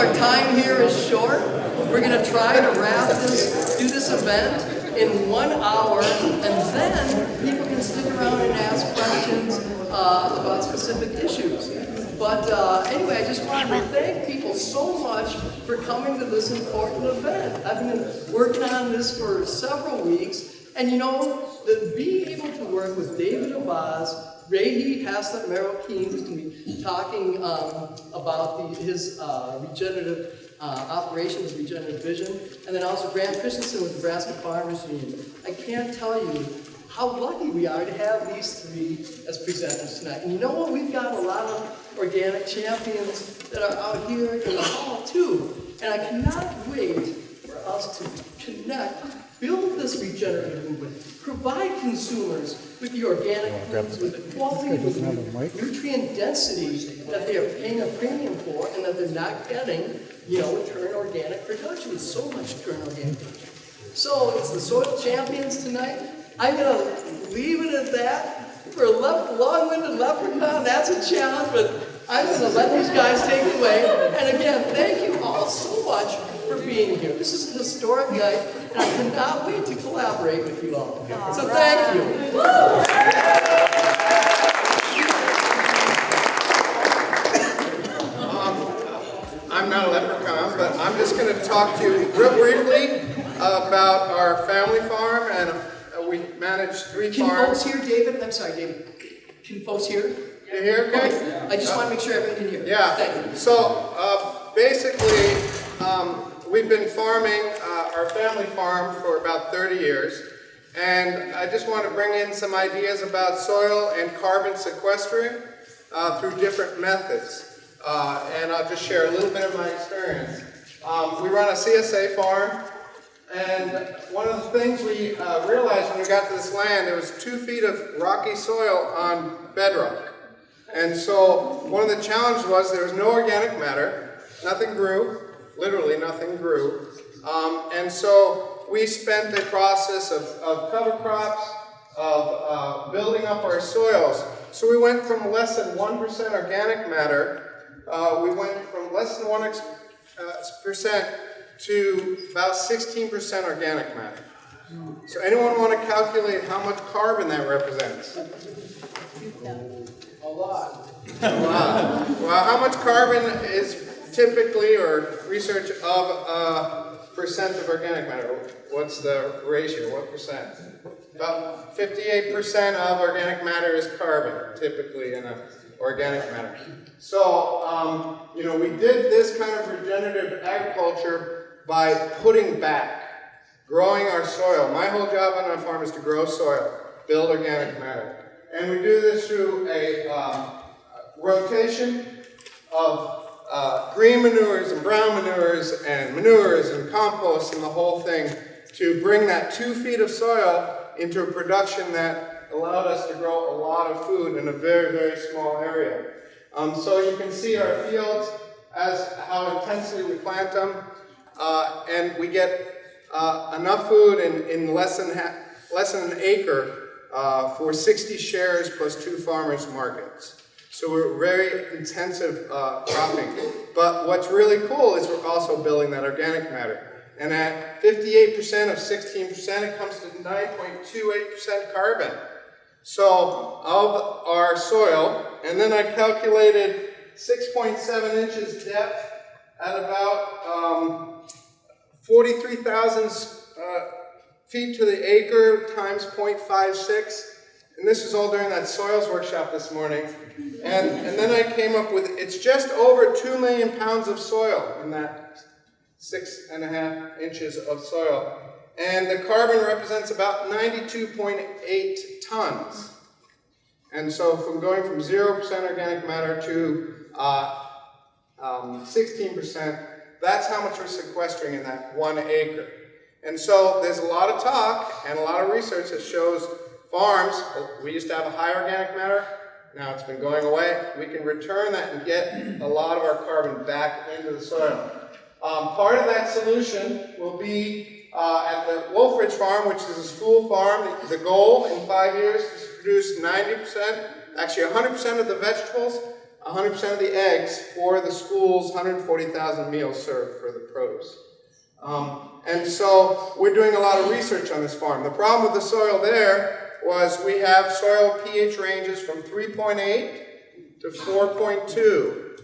our time here is short. We're going to try to do this event in 1 hour, and then people can stick around and ask questions about specific issues. But anyway, I just wanted to thank people so much for coming to this important event. I've been working on this for several weeks, and you know, being able to work with David Abaz, Haslett-Marroquin, who's going to be talking about his regenerative operations, regenerative vision, and then also Grant Christensen with Nebraska Farmers Union. I can't tell you how lucky we are to have these three as presenters tonight. And you know what? We've got a lot of organic champions that are out here in the hall too. And I cannot wait for us to connect, build this regenerative movement, provide consumers with the organic foods, with the quality, with the nutrient density that they are paying a premium for, and that they're not getting, with current organic production, with so much current organic production. So it's the soil champions tonight. I'm going to leave it at that. For a long-winded leprechaun, that's a challenge, but I'm going to let these guys take it away. And again, thank you all so much for being here. This is a historic night, and I cannot wait to collaborate with you all. So thank you. I'm not a leprechaun, but I'm just going to talk to you real briefly about our family farm, and we manage 3 farms. Can folks hear David? I'm sorry, David. Can folks hear? You hear okay? I just want to make sure everyone can hear. Yeah. Thank you. So basically, we've been farming our family farm for about 30 years, and I just want to bring in some ideas about soil and carbon sequestering through different methods. And I'll just share a little bit of my experience. We run a CSA farm, and one of the things we realized when we got to this land, there was 2 feet of rocky soil on bedrock. And so one of the challenges was there was no organic matter, nothing grew, literally nothing grew. And so we spent the process of cover crops, of building up our soils. So we went from less than 1% organic matter, we went from less than 1% to about 16% organic matter. So anyone want to calculate how much carbon that represents? A lot. A lot. Well, how much carbon is typically, or research of percent of organic matter? What's the ratio? What percent? About 58% of organic matter is carbon, typically in organic matter. So, we did this kind of regenerative agriculture by putting back, growing our soil. My whole job on our farm is to grow soil, build organic matter. And we do this through a rotation of green manures and brown manures and compost and the whole thing to bring that 2 feet of soil into a production that allowed us to grow a lot of food in a very, very small area. So you can see our fields as how intensely we plant them, and we get enough food in less than an acre for 60 shares plus 2 farmers markets. So we're very intensive cropping. But what's really cool is we're also building that organic matter. And at 58% of 16%, it comes to 9.28% carbon. So of our soil, and then I calculated 6.7 inches depth at about 43,000 feet to the acre times 0.56. And this was all during that soils workshop this morning. And then I came up with, it's just over 2 million pounds of soil in that 6.5 inches of soil. And the carbon represents about 92.8 tons. And so from going from 0% organic matter to 16%, that's how much we're sequestering in that 1 acre. And so there's a lot of talk and a lot of research that shows farms, we used to have a high organic matter, now it's been going away. We can return that and get a lot of our carbon back into the soil. Part of that solution will be at the Wolfridge farm, which is a school farm. The goal in 5 years is to produce 90%, actually 100% of the vegetables 100% of the eggs for the school's 140,000 meals served for the produce. And so we're doing a lot of research on this farm. The problem with the soil there was we have soil pH ranges from 3.8 to 4.2.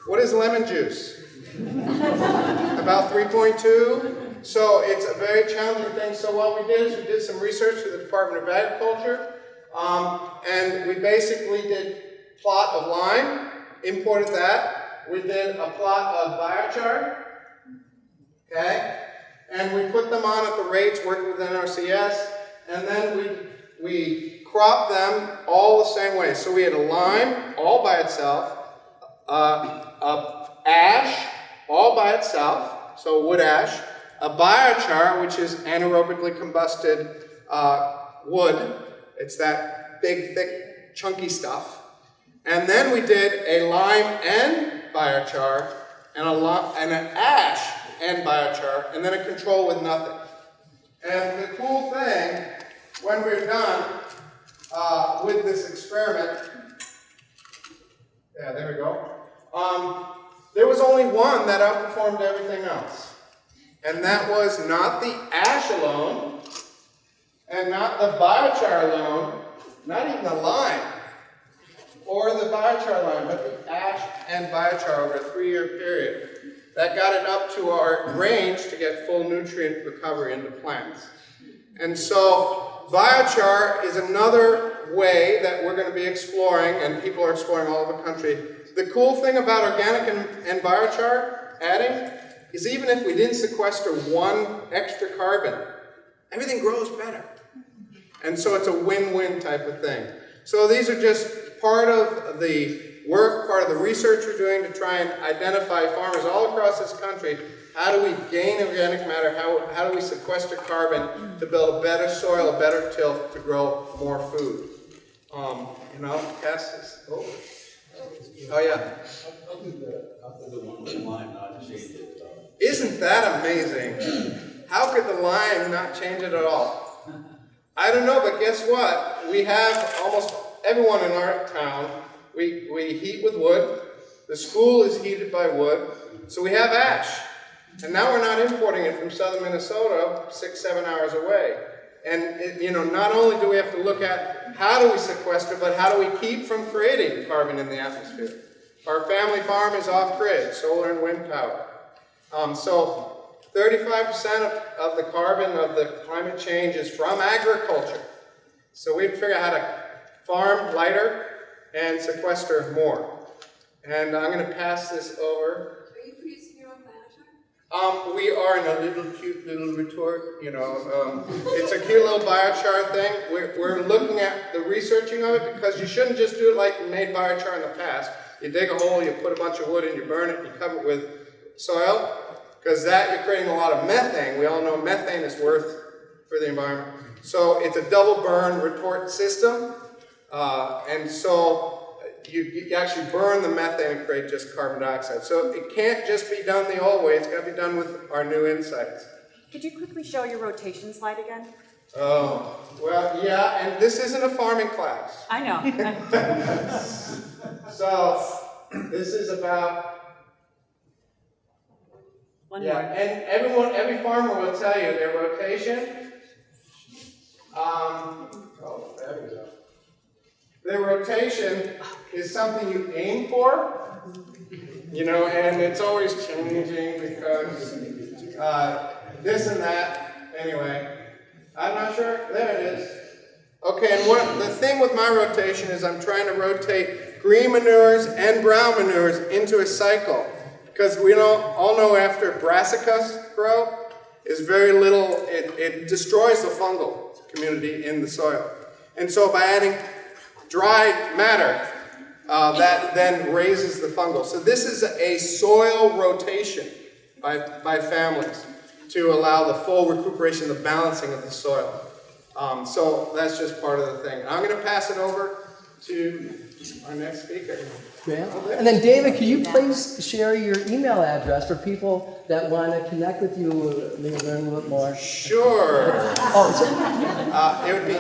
What is lemon juice? About 3.2. So it's a very challenging thing. So what we did is we did some research with the Department of Agriculture, and we basically did plot of lime, imported that. We did a plot of biochar, okay? And we put them on at the rates working with NRCS, and then we cropped them all the same way. So we had a lime all by itself, a ash all by itself, so wood ash, a biochar, which is anaerobically combusted wood. It's that big, thick, chunky stuff. And then we did a lime and biochar, and an ash and biochar, and then a control with nothing. And the cool thing, when we're done with this experiment, yeah, there we go. There was only one that outperformed everything else. And that was not the ash alone, and not the biochar alone, not even the lime, or the biochar lime, but the ash and biochar over a 3-year period. That got it up to our range to get full nutrient recovery into plants. And so biochar is another way that we're going to be exploring, and people are exploring all over the country. The cool thing about organic and biochar adding is even if we didn't sequester one extra carbon, everything grows better. And so it's a win-win type of thing. So these are just part of the work, part of the research we're doing to try and identify farmers all across this country. How do we gain organic matter? How do we sequester carbon to build a better soil, a better till to grow more food? Pass this over. Oh yeah. Isn't that amazing? How could the lime not change it at all? I don't know, but guess what? We have almost everyone in our town. We heat with wood. The school is heated by wood. So we have ash. And now we're not importing it from southern Minnesota 6-7 hours away. And not only do we have to look at how do we sequester, but how do we keep from creating carbon in the atmosphere. Our family farm is off-grid, solar and wind power. So 35% of the carbon of the climate change is from agriculture. So we have to figure out how to farm lighter and sequester more. And I'm going to pass this over. Are you producing your own biochar? We are in a little cute little retort, it's a cute little biochar thing. We're looking at the researching of it because you shouldn't just do it like you made biochar in the past. You dig a hole, you put a bunch of wood in, you burn it, you cover it with soil, because you're creating a lot of methane. We all know methane is worse for the environment. So it's a double burn retort system, and so you actually burn the methane and create just carbon dioxide. So it can't just be done the old way, it's got to be done with our new insights. Could you quickly show your rotation slide again? Oh, well, yeah, and this isn't a farming class. I know. So this is about... One Yeah, more. and every farmer will tell you their rotation. There we go. Their rotation is something you aim for, and it's always changing because this and that. Anyway, I'm not sure. There it is. Okay, and the thing with my rotation is I'm trying to rotate green manures and brown manures into a cycle. Because we all know after brassicas grow, is very little, it destroys the fungal community in the soil. And so by adding dry matter, that then raises the fungal. So this is a soil rotation by families to allow the full recuperation, the balancing of the soil. So that's just part of the thing. I'm going to pass it over to our next speaker. Grant? And then David, can you please share your email address for people that want to connect with you, maybe learn a little bit more? Sure. Oh, It would be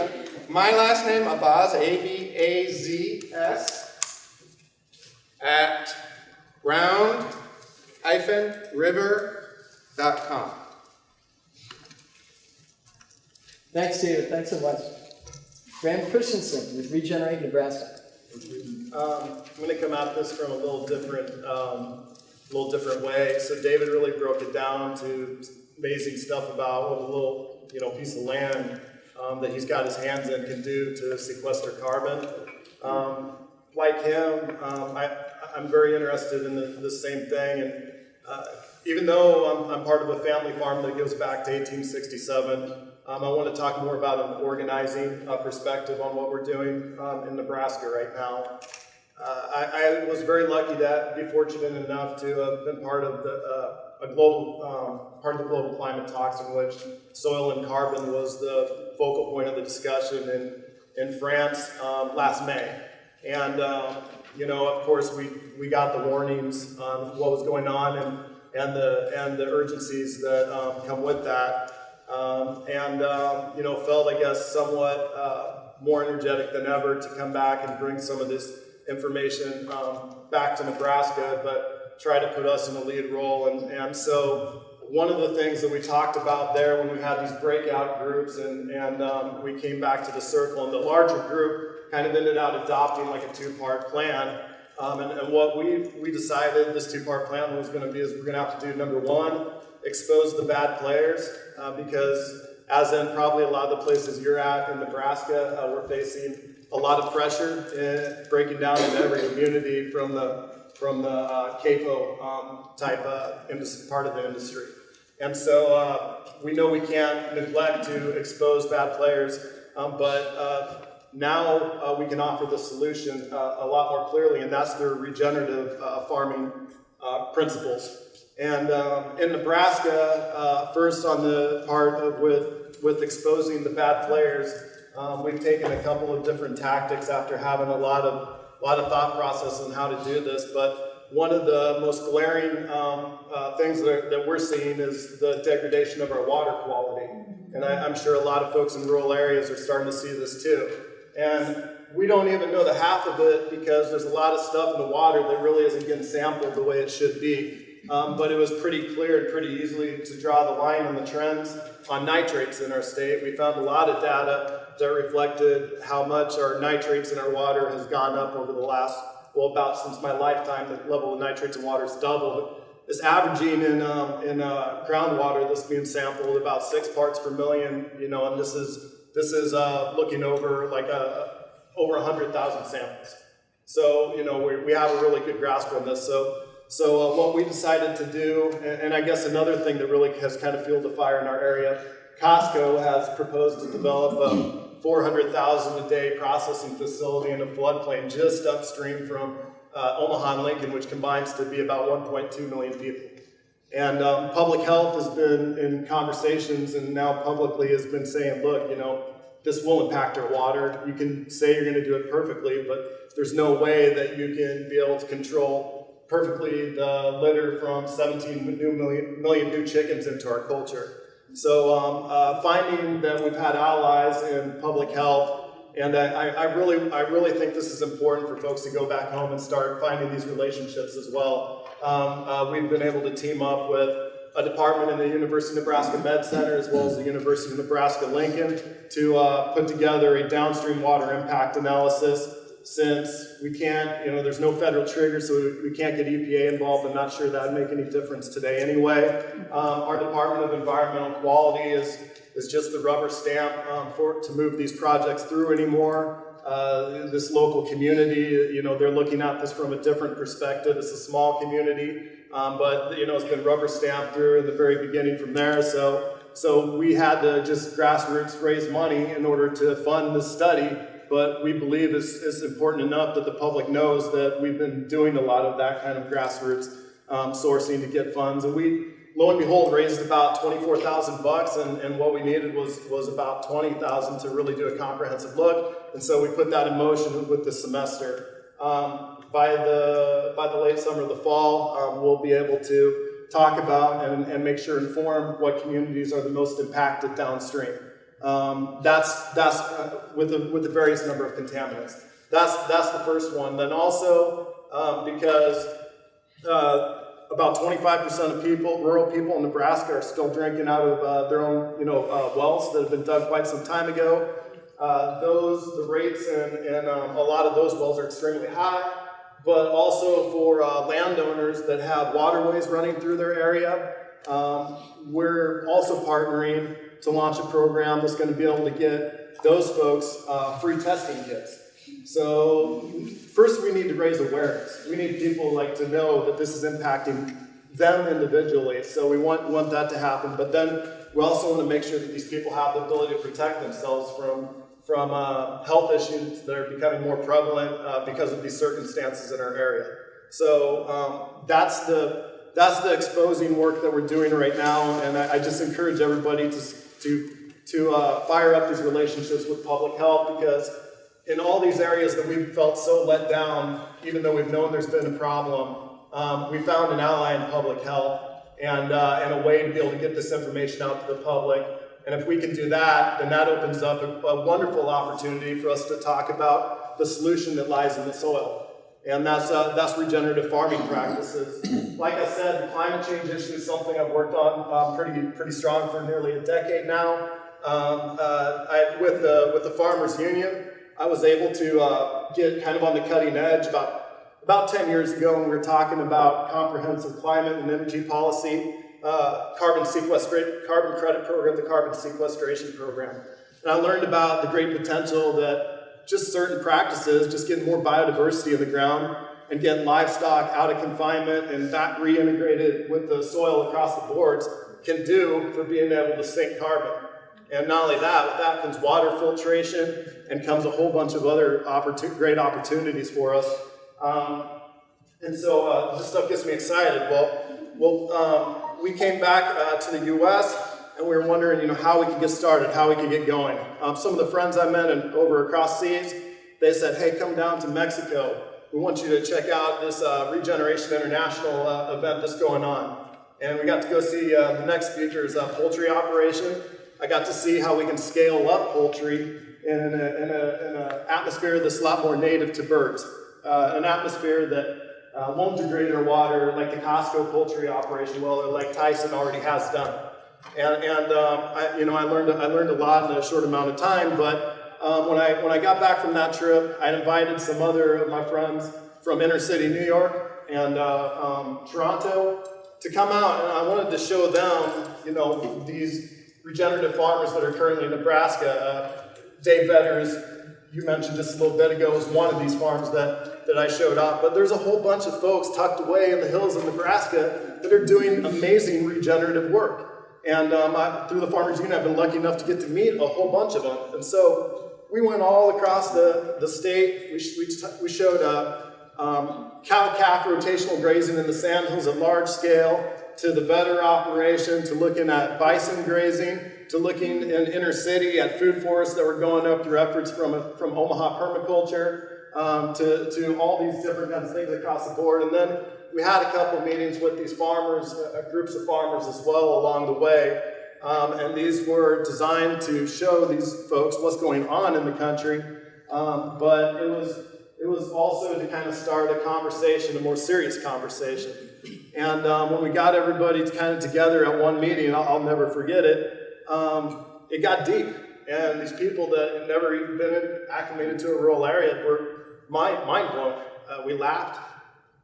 my last name, Abaz, A-B-A-Z-S, at ground-river.com. Thanks, David. Thanks so much. Graham Christensen with Regenerate Nebraska. I'm going to come at this from a little different way. So David really broke it down to amazing stuff about what a little piece of land that he's got his hands in can do to sequester carbon. Like him, I'm very interested in the same thing, and even though I'm part of a family farm that goes back to 1867, I want to talk more about an organizing perspective on what we're doing in Nebraska right now. I was very lucky to be fortunate enough to have been part of the global climate talks in which soil and carbon was the focal point of the discussion in France last May. And of course, we got the warnings on what was going on and the urgencies that come with that. Felt, I guess, somewhat more energetic than ever to come back and bring some of this information back to Nebraska, but try to put us in a lead role. And so one of the things that we talked about there when we had these breakout groups and we came back to the circle, and the larger group kind of ended up adopting like a two-part plan. And what we decided this two-part plan was going to be is we're going to have to do, number one, expose the bad players, because as in probably a lot of the places you're at in Nebraska, we're facing a lot of pressure in breaking down in every community from the CAFO type part of the industry. And so we know we can't neglect to expose bad players, but now we can offer the solution a lot more clearly, and that's the regenerative farming principles. And in Nebraska, first on the part of with exposing the bad players, we've taken a couple of different tactics after having a lot of thought process on how to do this. But one of the most glaring things that we're seeing is the degradation of our water quality. And I'm sure a lot of folks in rural areas are starting to see this too. And we don't even know the half of it because there's a lot of stuff in the water that really isn't getting sampled the way it should be. But it was pretty clear and pretty easily to draw the line on the trends on nitrates in our state. We found a lot of data that reflected how much our nitrates in our water has gone up over the last, about since my lifetime. The level of nitrates in water has doubled. It's averaging in groundwater that's being sampled about 6 parts per million, and this is looking over like over 100,000 samples. So, we have a really good grasp on this. So what we decided to do, and I guess another thing that really has kind of fueled the fire in our area, Costco has proposed to develop a 400,000 a day processing facility in a floodplain just upstream from Omaha and Lincoln, which combines to be about 1.2 million people. And public health has been in conversations and now publicly has been saying, look, this will impact our water. You can say you're going to do it perfectly, but there's no way that you can be able to control perfectly the litter from 17 million new chickens into our culture. So finding that we've had allies in public health, and I really think this is important for folks to go back home and start finding these relationships as well. We've been able to team up with a department in the University of Nebraska Med Center as well as the University of Nebraska-Lincoln to put together a downstream water impact analysis. Since we can't, there's no federal trigger, so we can't get EPA involved. I'm not sure that would make any difference today anyway. Our Department of Environmental Quality is just the rubber stamp to move these projects through anymore. This local community, they're looking at this from a different perspective. It's a small community, but it's been rubber stamped through in the very beginning from there. So we had to just grassroots raise money in order to fund this study. But we believe it's important enough that the public knows that we've been doing a lot of that kind of grassroots sourcing to get funds. And we, lo and behold, raised about $24,000, and what we needed was about $20,000 to really do a comprehensive look. And so we put that in motion with this semester. By the late summer or the fall, we'll be able to talk about and make sure inform what communities are the most impacted downstream. That's with the various number of contaminants. That's the first one. Then also because about 25% of rural people in Nebraska are still drinking out of their own, wells that have been dug quite some time ago. The rates and a lot of those wells are extremely high, but also for landowners that have waterways running through their area, we're also partnering to launch a program that's going to be able to get those folks free testing kits. So first we need to raise awareness. We need people to know that this is impacting them individually. So we want that to happen, but then we also want to make sure that these people have the ability to protect themselves from health issues that are becoming more prevalent because of these circumstances in our area. So that's the exposing work that we're doing right now, and I just encourage everybody to fire up these relationships with public health, because in all these areas that we've felt so let down, even though we've known there's been a problem, we found an ally in public health and a way to be able to get this information out to the public. And if we can do that, then that opens up a wonderful opportunity for us to talk about the solution that lies in the soil. And that's regenerative farming practices. Like I said, the climate change issue is something I've worked on pretty strong for nearly a decade now. With the Farmers Union, I was able to get kind of on the cutting edge about 10 years ago when we were talking about comprehensive climate and energy policy, carbon credit program, the carbon sequestration program. And I learned about the great potential that just certain practices, just getting more biodiversity in the ground and getting livestock out of confinement and that reintegrated with the soil across the boards can do for being able to sink carbon. And not only that, with that comes water filtration and comes a whole bunch of other great opportunities for us. And so this stuff gets me excited. Well, we came back to the U.S. and we were wondering, how we could get started, how we could get going. Some of the friends I met over across seas, they said, hey, come down to Mexico. We want you to check out this Regeneration International event that's going on. And we got to go see the next speaker's poultry operation. I got to see how we can scale up poultry in an atmosphere that's a lot more native to birds. An atmosphere that won't degrade our water like the Costco poultry operation will, or like Tyson already has done. And I learned a lot in a short amount of time. But when I got back from that trip, I invited some other of my friends from inner city New York and Toronto to come out, and I wanted to show them, these regenerative farmers that are currently in Nebraska. Dave Vetters, you mentioned just a little bit ago, was one of these farms that I showed off. But there's a whole bunch of folks tucked away in the hills of Nebraska that are doing amazing regenerative work. And through the Farmers Union, I've been lucky enough to get to meet a whole bunch of them. And so we went all across the state. We showed cow-calf rotational grazing in the sandhills at large scale, to the Vetter operation, to looking at bison grazing, to looking in inner city at food forests that were going up through efforts from Omaha permaculture, to all these different kinds of things across the board. And then we had a couple meetings with these farmers, groups of farmers as well along the way. And these were designed to show these folks what's going on in the country. But it was also to kind of start a conversation, a more serious conversation. And when we got everybody kind of together at one meeting, I'll never forget it, it got deep. And these people that had never even been acclimated to a rural area were mind blown. We laughed,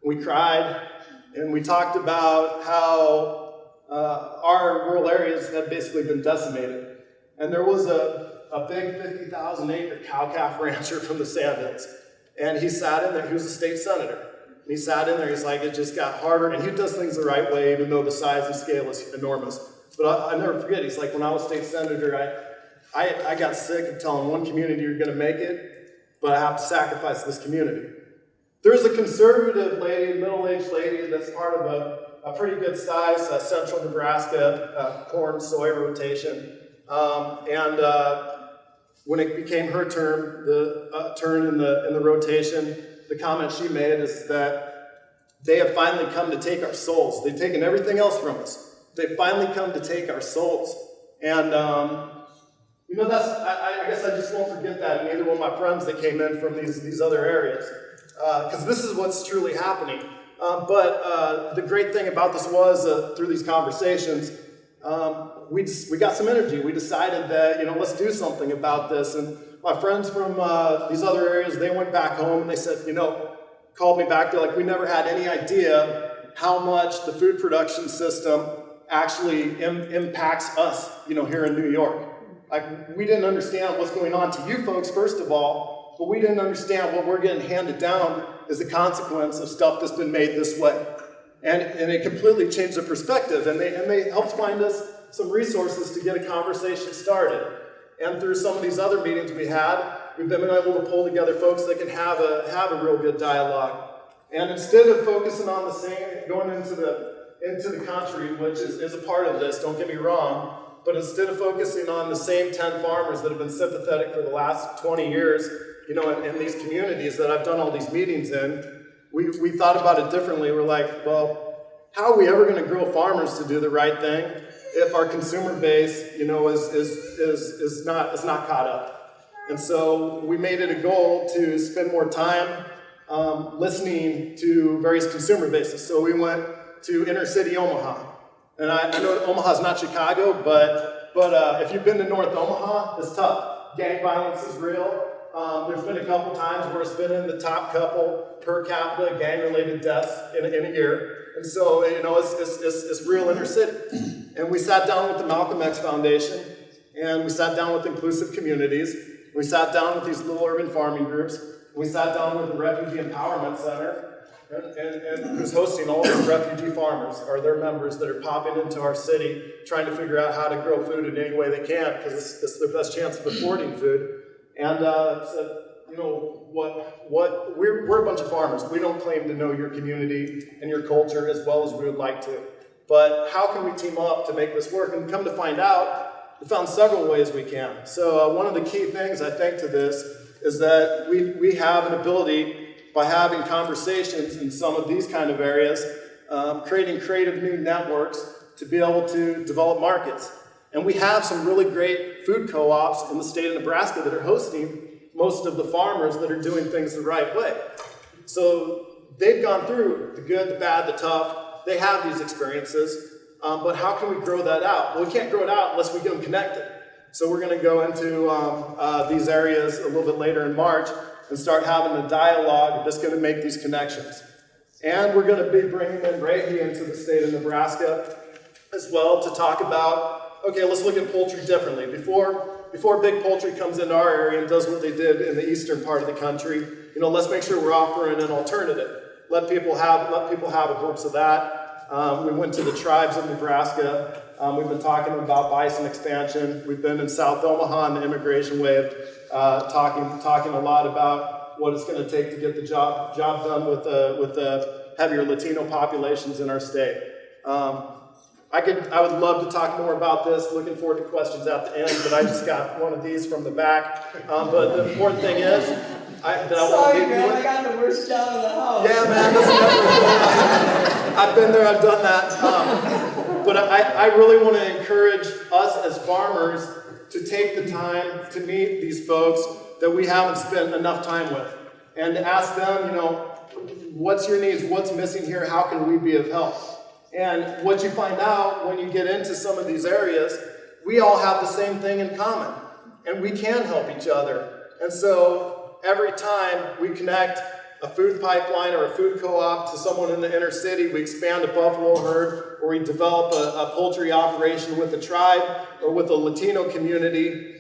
we cried, and we talked about how our rural areas had basically been decimated. And there was a big 50,000 acre cow-calf rancher from the Sandhills. And he sat in there, he was a state senator. And he sat in there, he's like, it just got harder. And he does things the right way, even though the size and scale is enormous. But I never forget, he's like, when I was state senator, I got sick of telling one community you're going to make it, but I have to sacrifice this community. There's a conservative lady, middle-aged lady, that's part of a pretty good size central Nebraska corn soy rotation. When it became her turn, the turn in the rotation, the comment she made is that they have finally come to take our souls. They've taken everything else from us. They've finally come to take our souls. And I guess I just won't forget that. And neither will my friends that came in from these other areas. because this is what's truly happening. But the great thing about this was, through these conversations, we got some energy. We decided that, let's do something about this. And my friends from these other areas, they went back home and they said, called me back. They're like, we never had any idea how much the food production system actually impacts us, here in New York. Like, we didn't understand what's going on to you folks, first of all, but we didn't understand what we're getting handed down as a consequence of stuff that's been made this way. And it completely changed the perspective, and they helped find us some resources to get a conversation started. And through some of these other meetings we've been able to pull together folks that can have a real good dialogue. And instead of focusing on the same, going into the country, which is a part of this, don't get me wrong, but instead of focusing on the same 10 farmers that have been sympathetic for the last 20 years, in these communities that I've done all these meetings in, we thought about it differently. We're like, well, how are we ever going to grow farmers to do the right thing if our consumer base, is not caught up? And so we made it a goal to spend more time listening to various consumer bases. So we went to inner city Omaha. And I know Omaha's not Chicago, but if you've been to North Omaha, it's tough. Gang violence is real. There's been a couple times where it's been in the top couple per capita gang-related deaths in a year. And so, it's real inner city. And we sat down with the Malcolm X Foundation, and we sat down with inclusive communities. We sat down with these little urban farming groups. We sat down with the Refugee Empowerment Center, and who's hosting all these refugee farmers, are their members that are popping into our city, trying to figure out how to grow food in any way they can, because it's their best chance of affording food. And said, we're a bunch of farmers. We don't claim to know your community and your culture as well as we would like to. But how can we team up to make this work? And come to find out, we found several ways we can. So one of the key things I think to this is that we have an ability, by having conversations in some of these kind of areas, creating creative new networks to be able to develop markets. And we have some really great food co-ops in the state of Nebraska that are hosting most of the farmers that are doing things the right way. So they've gone through the good, the bad, the tough. They have these experiences, but how can we grow that out? Well, we can't grow it out unless we get them connected. So we're going to go into these areas a little bit later in March and start having a dialogue that's going to make these connections. And we're going to be bringing in Rehi into the state of Nebraska as well to talk about, okay, let's look at poultry differently. Before big poultry comes into our area and does what they did in the eastern part of the country, let's make sure we're offering an alternative. Let people have a glimpse of that. We went to the tribes of Nebraska. We've been talking about bison expansion. We've been in South Omaha on the immigration wave, talking a lot about what it's going to take to get the job done with the heavier Latino populations in our state. I would love to talk more about this. Looking forward to questions at the end, but I just got one of these from the back. But the important thing is, I got the worst job in the house. Yeah, man, that's never I've been there, I've done that. But I really want to encourage us as farmers to take the time to meet these folks that we haven't spent enough time with, and to ask them, what's your needs, what's missing here, how can we be of help? And what you find out when you get into some of these areas, we all have the same thing in common, and we can help each other. And so every time we connect a food pipeline or a food co-op to someone in the inner city, we expand a buffalo herd, or we develop a poultry operation with a tribe or with a Latino community.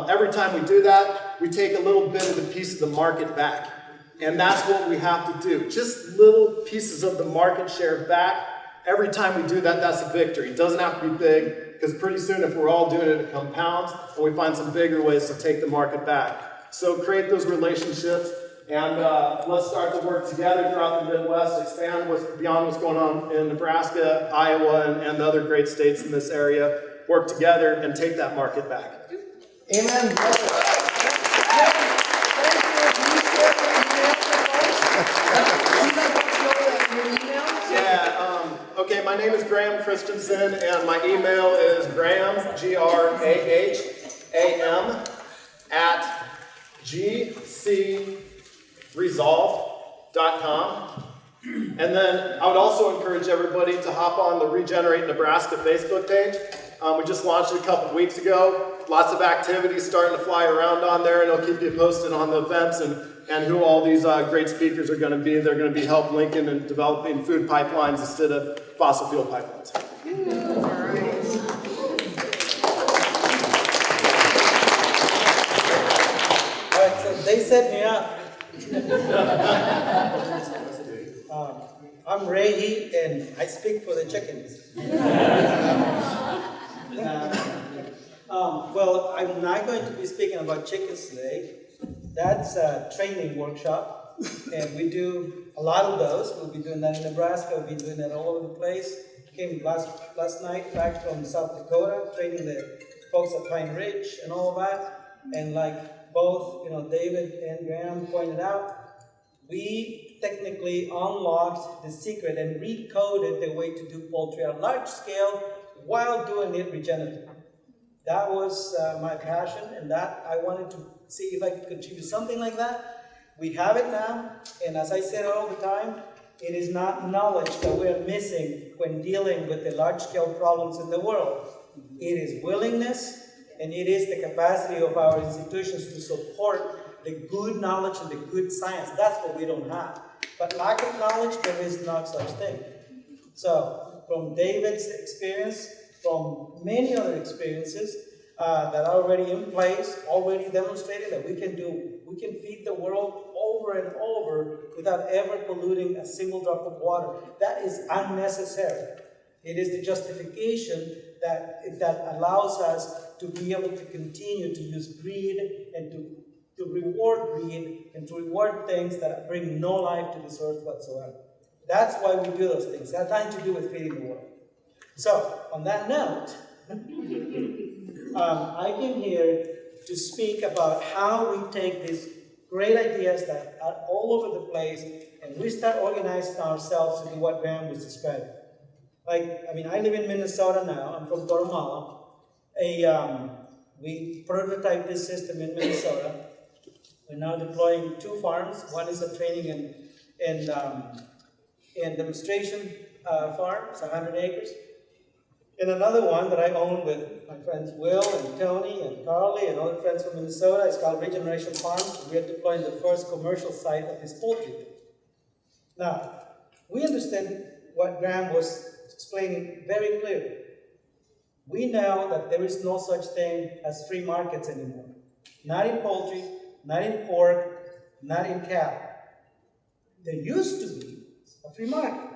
Every time we do that, we take a little bit of the piece of the market back. And that's what we have to do. Just little pieces of the market share back. Every time we do that, that's a victory. It doesn't have to be big, because pretty soon if we're all doing it, it compounds, and we find some bigger ways to take the market back. So create those relationships, and let's start to work together throughout the Midwest, expand beyond what's going on in Nebraska, Iowa, and the other great states in this area. Work together and take that market back. Amen. Okay, my name is Graham Christensen, and my email is Graham, Graham, @gcresolve.org. regeneratednebraska.com. And then I would also encourage everybody to hop on the Regenerate Nebraska Facebook page. We just launched it a couple weeks ago. Lots of activities starting to fly around on there, and it'll keep you posted on the events and who all these great speakers are going to be. They're going to be helping Lincoln in developing food pipelines instead of fossil fuel pipelines. All right, so they set me up. I'm Rehi, and I speak for the chickens. Well, I'm not going to be speaking about chickens today. That's a training workshop, and we do a lot of those. We'll be doing that in Nebraska. We'll be doing that all over the place. Came last night back from South Dakota, training the folks at Pine Ridge and all of that. And like both, David and Graham pointed out, we technically unlocked the secret and recoded the way to do poultry on large scale while doing it regeneratively. That was my passion, and that I wanted to see if I could contribute something like that. We have it now, and as I said all the time, it is not knowledge that we're missing when dealing with the large-scale problems in the world. It is willingness, and it is the capacity of our institutions to support the good knowledge and the good science. That's what we don't have. But lack of knowledge, there is no such thing. So, from David's experience, from many other experiences that are already in place, already demonstrating that we can feed the world over and over without ever polluting a single drop of water. That is unnecessary. It is the justification that allows us to be able to continue to use greed and to reward greed and to reward things that bring no life to this earth whatsoever. That's why we do those things. That has nothing to do with feeding the world. So, on that note, I came here to speak about how we take these great ideas that are all over the place and we start organizing ourselves to do what Graham was describing. I live in Minnesota now. I'm from Guatemala. We prototyped this system in Minnesota. We're now deploying 2 farms. One is a training and demonstration farm. It's 100 acres. And another one that I own with my friends Will and Tony and Carly and other friends from Minnesota is called Regeneration Farms. We are deploying the first commercial site of this poultry. Now, we understand what Graham was explaining very clearly. We know that there is no such thing as free markets anymore. Not in poultry, not in pork, not in cattle. There used to be a free market.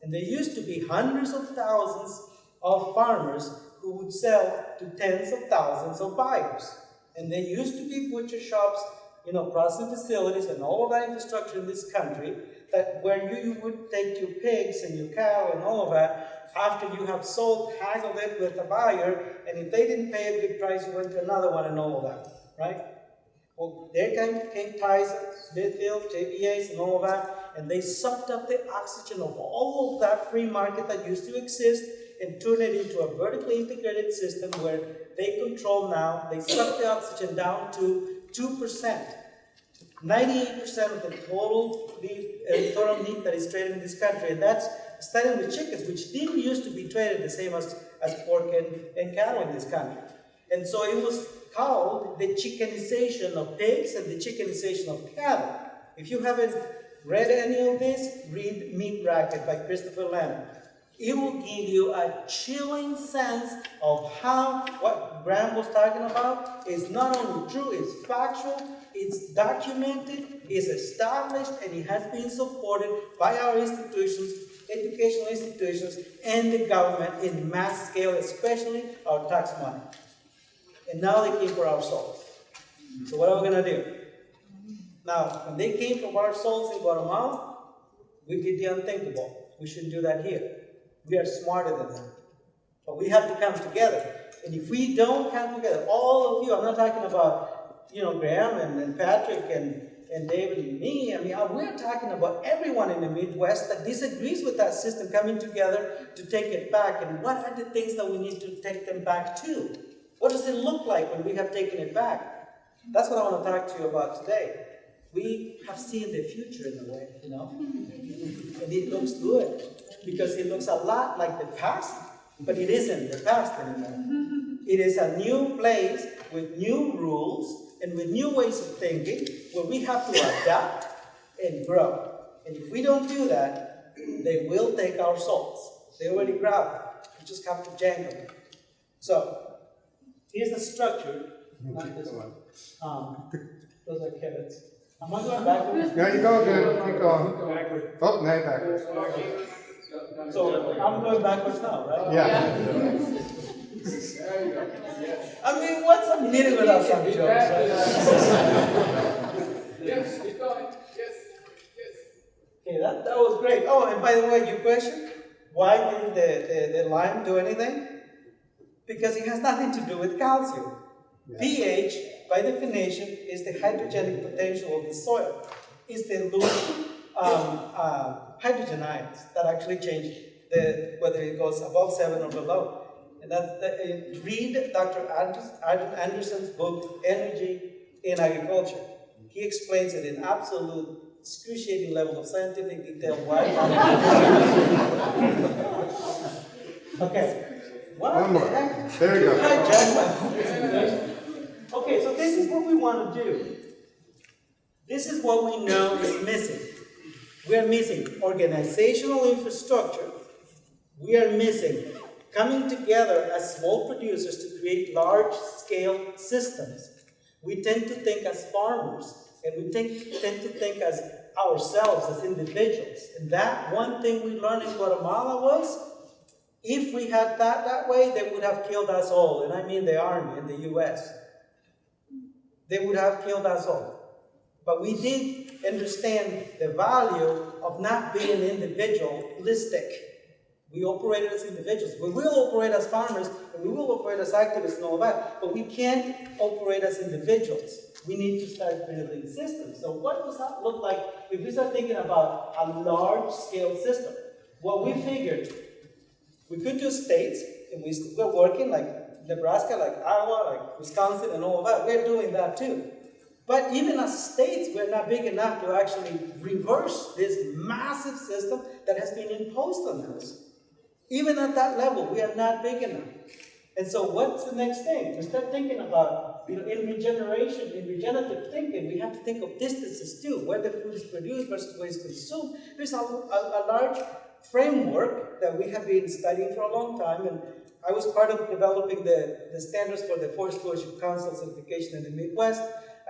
And there used to be hundreds of thousands of farmers who would sell to tens of thousands of buyers. And there used to be butcher shops, processing facilities and all of that infrastructure in this country that where you would take your pigs and your cow and all of that after you have sold, haggled it with the buyer, and if they didn't pay a good price, you went to another one and all of that, right? Well, there came Tyson, Smithfield, JBAs and all of that, and they sucked up the oxygen of all of that free market that used to exist and turned it into a vertically integrated system where they control now, they suck the oxygen down to 2%. 98% of the total meat that is traded in this country, and that's starting with chickens, which didn't used to be traded the same as pork and cattle in this country. And so it was called the chickenization of pigs and the chickenization of cattle. If you haven't read any of this, read Meat Racket by Christopher Lamb. It will give you a chilling sense of how what Graham was talking about is not only true, it's factual, it's documented, it's established, and it has been supported by our institutions, educational institutions, and the government in mass scale, especially our tax money. And now they came for our souls. So what are we going to do? Now, when they came for our souls in Guatemala, we did the unthinkable. We shouldn't do that here. We are smarter than that. But we have to come together. And if we don't come together, all of you, I'm not talking about, Graham and Patrick and David and me. We're talking about everyone in the Midwest that disagrees with that system coming together to take it back. And what are the things that we need to take them back to? What does it look like when we have taken it back? That's what I want to talk to you about today. we have seen the future in a way, you know? And it looks good, because it looks a lot like the past, but it isn't the past anymore. It is a new place with new rules and with new ways of thinking, where we have to adapt and grow. And if we don't do that, they will take our souls. They already grabbed it. We just have to jangle them. So, here's the structure. Not this one. Those are carrots. Am I going backwards? Yeah, you go again. Keep going. Backwards. Oh, now backwards. So, I'm going backwards now, right? Yeah. I mean, what's a minute without some jokes, right? Yes, keep going. Yes. Okay, that was great. Oh, and by the way, your question, why didn't the lime do anything? Because it has nothing to do with calcium. Yeah. pH, by definition, is the hydrogenic potential of the soil. It's the loose hydrogen ions that actually change whether it goes above 7 or below. And that's read Dr. Anderson's book, Energy in Agriculture. He explains it in absolute excruciating level of scientific detail why. Okay. One more. There you go. Okay, so this is what we want to do. This is what we know is missing. We are missing organizational infrastructure. We are missing coming together as small producers to create large-scale systems. We tend to think as farmers, and we tend to think as ourselves, as individuals. And that one thing we learned in Guatemala was, if we had that way, they would have killed us all. And I mean the army in the US. They would have killed us all. But we did understand the value of not being individualistic. We operated as individuals. We will operate as farmers, and we will operate as activists and all that, but we can't operate as individuals. We need to start building systems. So what does that look like if we start thinking about a large-scale system? Well, we figured we could do states, and we're working like Nebraska, like Iowa, like Wisconsin, and all of that. We're doing that too. But even as states, we're not big enough to actually reverse this massive system that has been imposed on us. Even at that level, we are not big enough. And so what's the next thing? We start thinking about, in regeneration, in regenerative thinking, we have to think of distances too, where the food is produced versus where it's consumed. There's a large framework that we have been studying for a long time, and I was part of developing the standards for the Forest Stewardship Council certification in the Midwest.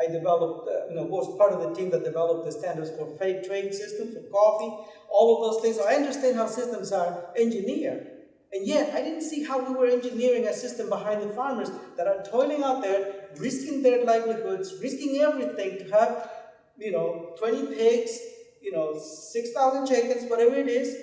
I developed, was part of the team that developed the standards for fair trade systems, for coffee, all of those things. So I understand how systems are engineered. And yet, I didn't see how we were engineering a system behind the farmers that are toiling out there, risking their livelihoods, risking everything to have, 20 pigs, 6,000 chickens, whatever it is,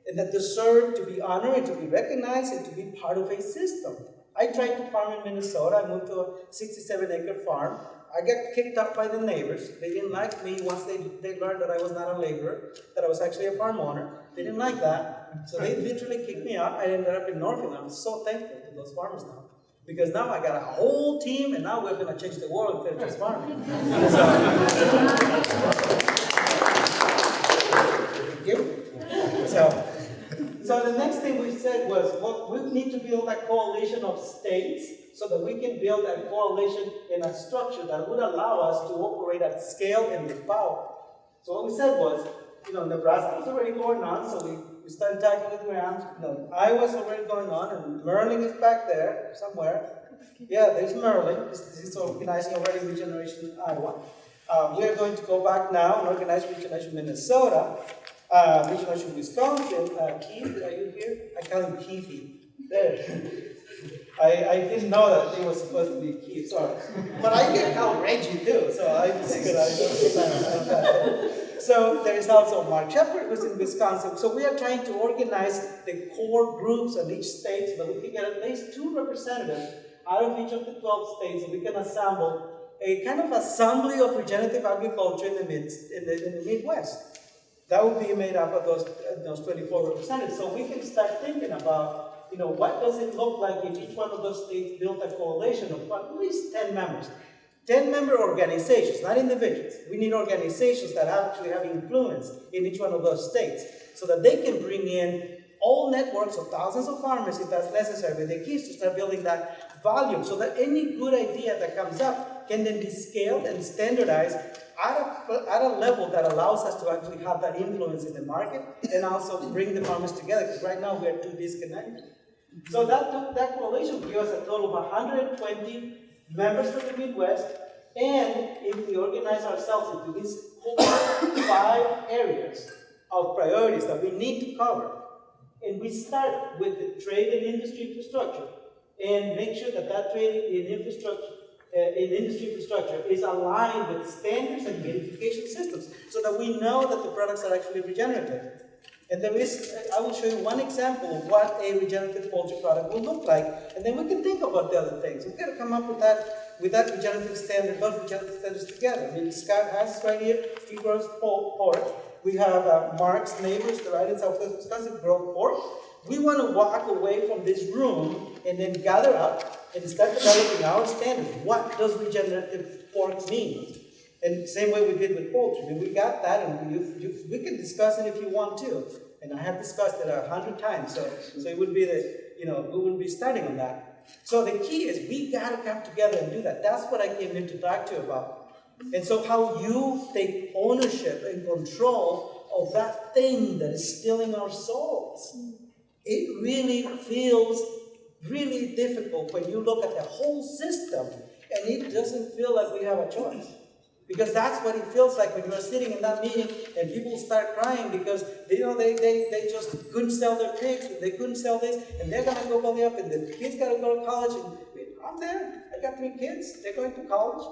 and that deserve to be honored and to be recognized and to be part of a system. I tried to farm in Minnesota. I moved to a 67-acre farm. I got kicked out by the neighbors. They didn't like me once they learned that I was not a laborer, that I was actually a farm owner. They didn't like that. So they literally kicked me out. I ended up in Norfolk. I'm so thankful to those farmers now. Because now I got a whole team, and now we're going to change the world instead of just farming. So the next thing we said was, well, we need to build a coalition of states so that we can build a coalition in a structure that would allow us to operate at scale and with power. So what we said was, Nebraska was already going on, so we started tackling the ground. Iowa's already going on, and Merlin is back there somewhere. Yeah, there's Merlin. This is organizing already Regeneration Iowa. We are going to go back now and organize Regeneration Minnesota. Regeneration Wisconsin, Keith, are you here? I call him Keithy. There. I didn't know that he was supposed to be Keith, sorry. But I get called Reggie too, so I figured I don't. So there is also Mark Shepard, who's in Wisconsin. So we are trying to organize the core groups in each state so that we can get at least 2 representatives out of each of the 12 states, so we can assemble a kind of assembly of regenerative agriculture in the Midwest. That would be made up of those 24 representatives. So we can start thinking about, what does it look like if each one of those states built a coalition of at least 10 members? 10-member organizations, not individuals. We need organizations that actually have influence in each one of those states so that they can bring in all networks of thousands of farmers if that's necessary. The key is to start building that volume so that any good idea that comes up can then be scaled and standardized at a level that allows us to actually have that influence in the market and also bring the farmers together, because right now we are too disconnected. So that coalition will give us a total of 120 members from the Midwest, and if we organize ourselves into these 5 areas of priorities that we need to cover, and we start with the trade and industry infrastructure, and make sure that that trade in infrastructure, industry infrastructure is aligned with standards and verification systems, so that we know that the products are actually regenerative. And I will show you one example of what a regenerative poultry product will look like, and then we can think about the other things. We've got to come up with that regenerative standard, those regenerative standards together. I mean, Scott has right here, he grows pork. We have Mark's neighbors, right in Southwest Wisconsin, grow pork. We want to walk away from this room and then gather up and start developing our standards. What does regenerative pork mean? And same way we did with poultry. I mean, we got that, and we can discuss it if you want to. And I have discussed it 100 times, so it would be we wouldn't be starting on that. So the key is we got to come together and do that. That's what I came in to talk to you about. And so how you take ownership and control of that thing that is stealing our souls. It really feels really difficult when you look at the whole system and it doesn't feel like we have a choice. Because that's what it feels like when you're sitting in that meeting and people start crying because they just couldn't sell their pigs, they couldn't sell this, and they're going to go belly up, and the kids got to go to college. And I'm there. I got 3 kids. They're going to college,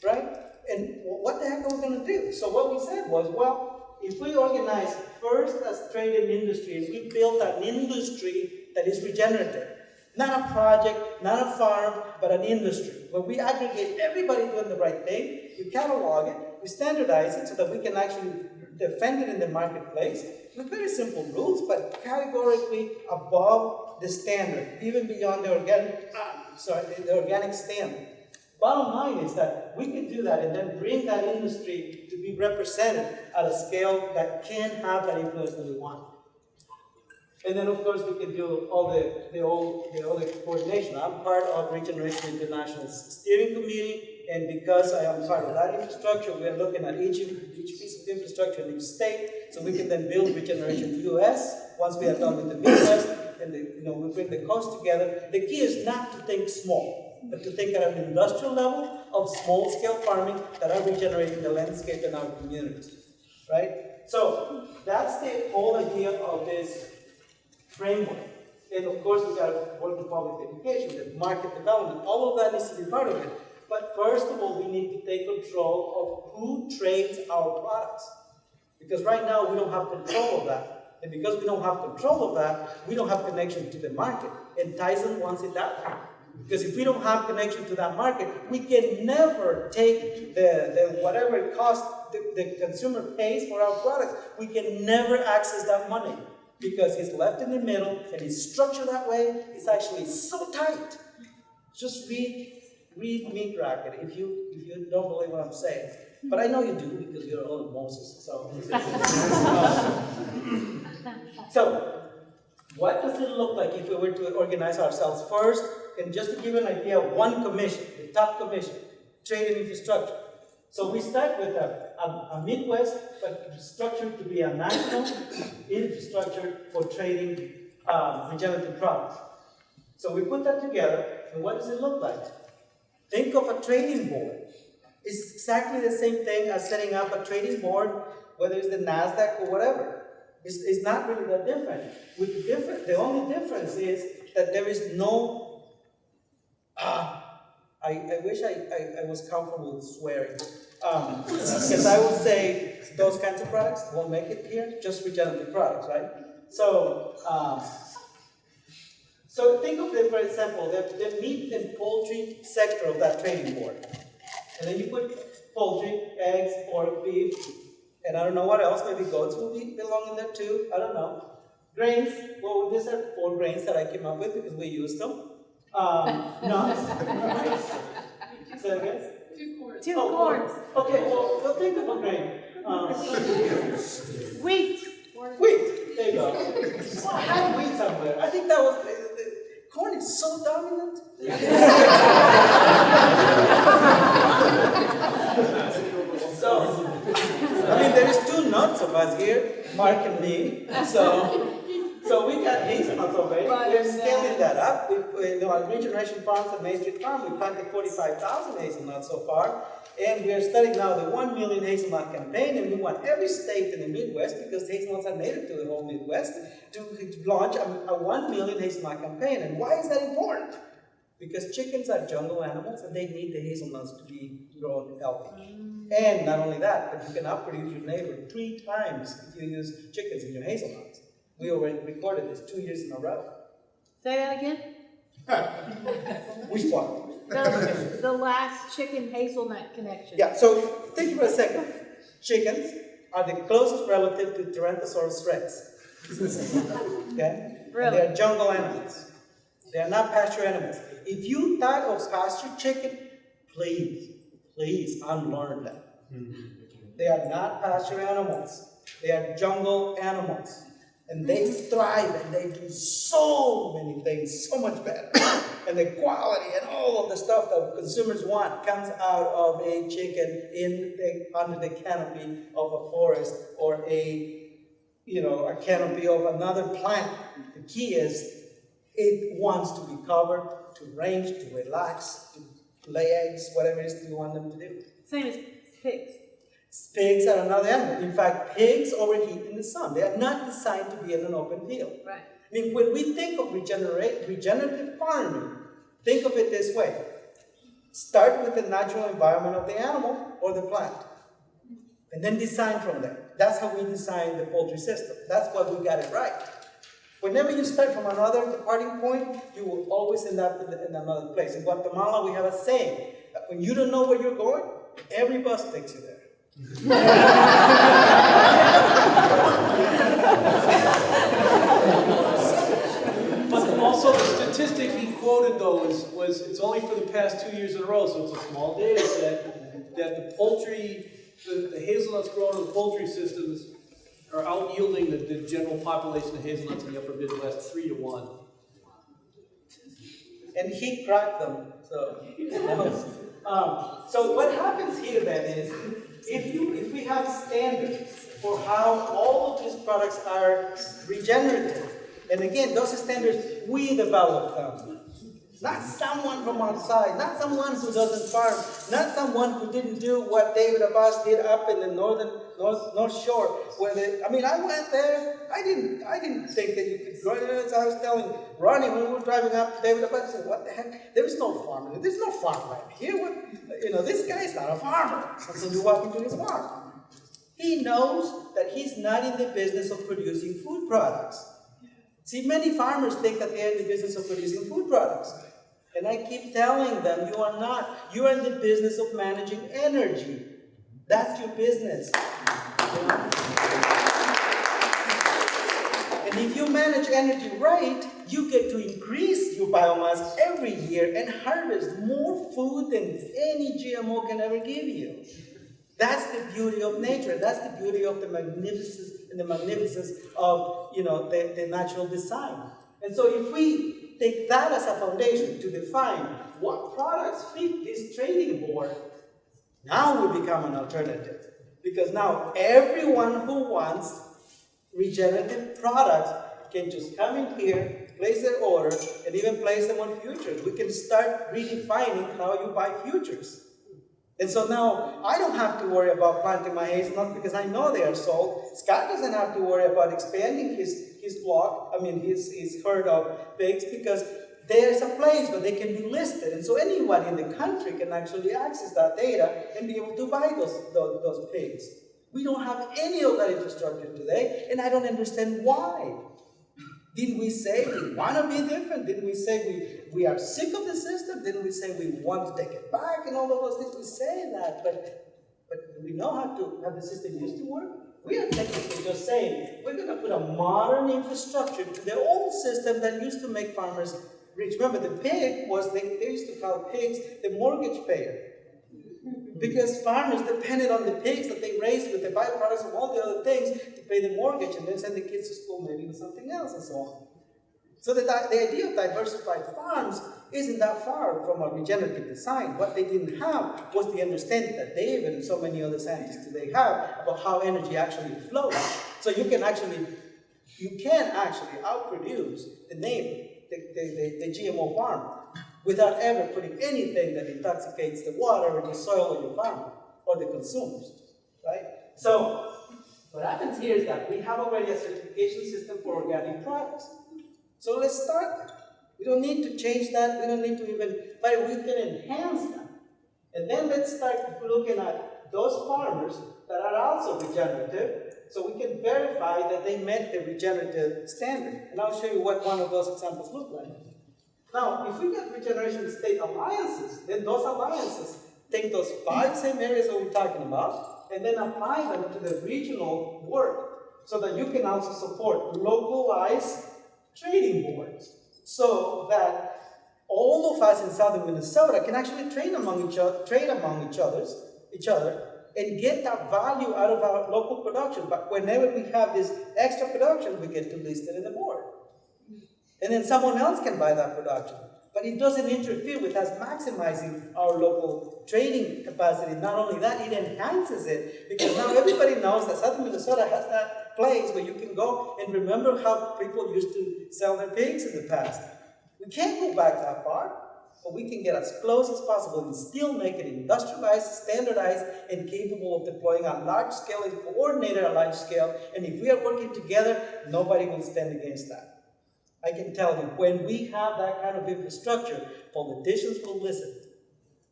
right? And what the heck are we going to do? So what we said was, well, if we organize first as trade and industry, and we build an industry that is regenerative, not a project, not a farm, but an industry, where we aggregate everybody doing the right thing, we catalog it, we standardize it so that we can actually defend it in the marketplace with very simple rules, but categorically above the standard, even beyond the organic standard. Bottom line is that we can do that and then bring that industry to be represented at a scale that can have that influence that we want. And then, of course, we can do all the other coordination. I'm part of Regeneration International Steering Committee, and because I am part of that infrastructure, we are looking at each piece of infrastructure in each state, so we can then build Regeneration US once we are done with the Midwest, and we bring the costs together. The key is not to think small, but to think at an industrial level of small-scale farming that are regenerating the landscape in our communities, right? So that's the whole idea of this framework. And of course, we got to work with public education, the market development, all of that needs to be part of it. But first of all, we need to take control of who trades our products. Because right now, we don't have control of that. And because we don't have control of that, we don't have connection to the market. And Tyson wants it that way. Because if we don't have connection to that market, we can never take the whatever it costs the consumer pays for our products, we can never access that money. Because it's left in the middle and it's structured that way, it's actually so tight. Just read Meat Racket if you don't believe what I'm saying. But I know you do because you're all of Moses. So what does it look like if we were to organize ourselves first? And just to give you an idea, one commission, the top commission, trade and infrastructure. So we start with a Midwest, but structured to be a national infrastructure for trading regenerative products. So we put that together, and what does it look like? Think of a trading board. It's exactly the same thing as setting up a trading board, whether it's the NASDAQ or whatever. It's not really that different. The only difference is that there is no I wish I was comfortable with swearing. Because I would say those kinds of products won't make it here, just regenerative products, right? So think of it, for example, the meat and poultry sector of that trading board. And then you put poultry, eggs, pork, beef, and I don't know what else, maybe goats will belong in there too, I don't know. Grains, well, these are 4 grains that I came up with because we used them. Nuts. Say again? Two Oh, corns. Okay, well, think of a grain. Wheat. Wheat, there you go. Well, I had wheat somewhere. I think that was, corn is so dominant. So, I mean, there is two nuts of us here, Mark and me. So we got hazelnuts already. We're scaling that up. Our Regeneration Farms and Main Street Farm, we planted 45,000 hazelnuts so far. And we are studying now the 1 million hazelnut campaign, and we want every state in the Midwest, because hazelnuts are native to the whole Midwest, to launch a 1 million hazelnut campaign. And why is that important? Because chickens are jungle animals, and they need the hazelnuts to be grown healthy. And not only that, but you can outproduce your neighbor 3 times if you use chickens in your hazelnuts. We already recorded this 2 years in a row. Say that again? Which one? The last chicken hazelnut connection. Yeah, so think for a second. Chickens are the closest relative to Tyrannosaurus rex. Okay? Really? And they are jungle animals. They are not pasture animals. If you thought of pasture chicken, please unlearn that. They are not pasture animals. They are jungle animals. And they thrive and they do so many things so much better. And the quality and all of the stuff that consumers want comes out of a chicken under the canopy of a forest or a canopy of another plant. The key is it wants to be covered, to range, to relax, to lay eggs, whatever it is you want them to do. Same as pigs. Pigs are another animal. In fact, pigs overheat in the sun. They are not designed to be in an open field. Right. I mean, when we think of regenerative farming, think of it this way. Start with the natural environment of the animal or the plant, and then design from there. That's how we design the poultry system. That's why we got it right. Whenever you start from another departing point, you will always end up in another place. In Guatemala, we have a saying that when you don't know where you're going, every bus takes you there. But also the statistic he quoted though was it's only for the past 2 years in a row, so it's a small data set, that the hazelnuts grown in the poultry systems are out yielding the general population of hazelnuts in the upper Midwest 3-1. And he cracked them, so so what happens here then is, if we have standards for how all of these products are regenerative, and again, those standards, we develop them. Not someone from outside, not someone who doesn't farm, not someone who didn't do what David Abbas did up in the North Shore, where I went there, I didn't think that you could grow it. As I was telling Ronnie when we were driving up, David Abbas said, what the heck? There is no farmer. There's no farmland here. This guy's not a farmer. So you walk into his farm. He knows that he's not in the business of producing food products. See, many farmers think that they're in the business of producing food products. And I keep telling them, you are not. You are in the business of managing energy. That's your business. And if you manage energy right, you get to increase your biomass every year and harvest more food than any GMO can ever give you. That's the beauty of nature. That's the beauty of the magnificence of the natural design. And so if we take that as a foundation to define what products fit this trading board, now we become an alternative. Because now everyone who wants regenerative products can just come in here, place their order, and even place them on futures. We can start redefining how you buy futures. And so now I don't have to worry about planting my hazelnuts because I know they are sold. Scott doesn't have to worry about expanding his herd of pigs, because there's a place where they can be listed. And so anybody in the country can actually access that data and be able to buy those pigs. We don't have any of that infrastructure today, and I don't understand why. Didn't we say we want to be different? Didn't we say we are sick of the system? Didn't we say we want to take it back and all of those things? We say that, but do we know how the system used to work? We are technically just saying we're going to put a modern infrastructure to the old system that used to make farmers rich. Remember, the pig was, they used to call pigs the mortgage payer. Because farmers depended on the pigs that they raised with the byproducts of all the other things to pay the mortgage and then send the kids to school maybe with something else and so on. So the idea of diversified farms isn't that far from a regenerative design. What they didn't have was the understanding that David and so many other scientists today have about how energy actually flows. So you can actually outproduce the neighbor, the GMO farm, without ever putting anything that intoxicates the water or the soil of your farm or the consumers, right? So what happens here is that we have already a certification system for organic products. So let's start that. We don't need to change that. We don't need to even, but we can enhance that. And then let's start looking at those farmers that are also regenerative, so we can verify that they met the regenerative standard. And I'll show you what one of those examples look like. Now, if we get regeneration state alliances, then those alliances take those 5 same areas that we're talking about and then apply them to the regional work so that you can also support localized trading boards so that all of us in southern Minnesota can actually trade among each other and get that value out of our local production. But whenever we have this extra production, we get to list it in the board. And then someone else can buy that production. But it doesn't interfere with us maximizing our local trading capacity. Not only that, it enhances it, because now everybody knows that southern Minnesota has that place where you can go and remember how people used to sell their pigs in the past. We can't go back that far, but we can get as close as possible and still make it industrialized, standardized, and capable of deploying on large scale and coordinated on large scale. And if we are working together, nobody will stand against that. I can tell you, when we have that kind of infrastructure, politicians will listen,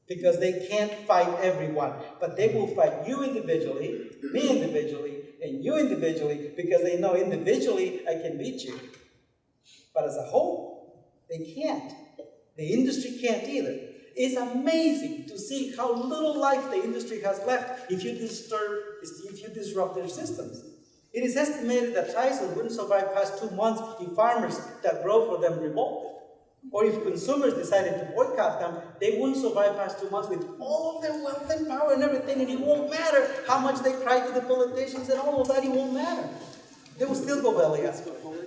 because they can't fight everyone, but they will fight you individually, me individually, and you individually, because they know individually I can beat you. But as a whole, they can't. The industry can't either. It's amazing to see how little life the industry has left if you disrupt their systems. It is estimated that Tyson wouldn't survive past 2 months if farmers that grow for them revolted. Or if consumers decided to boycott them, they wouldn't survive past 2 months with all of their wealth and power and everything, and it won't matter how much they cry to the politicians and all of that, it won't matter. They will still go belly up.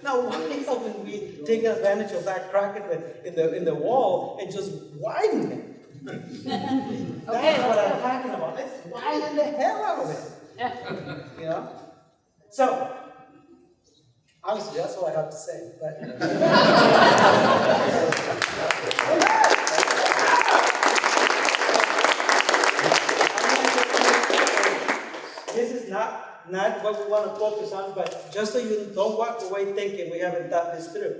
Now, why don't we take advantage of that crack in the wall and just widen it? That's what I'm talking about. Let's widen the hell out of it. You know? So, obviously, that's all I have to say. But this is not what we want to focus on, but just so you don't walk away thinking we haven't thought this through.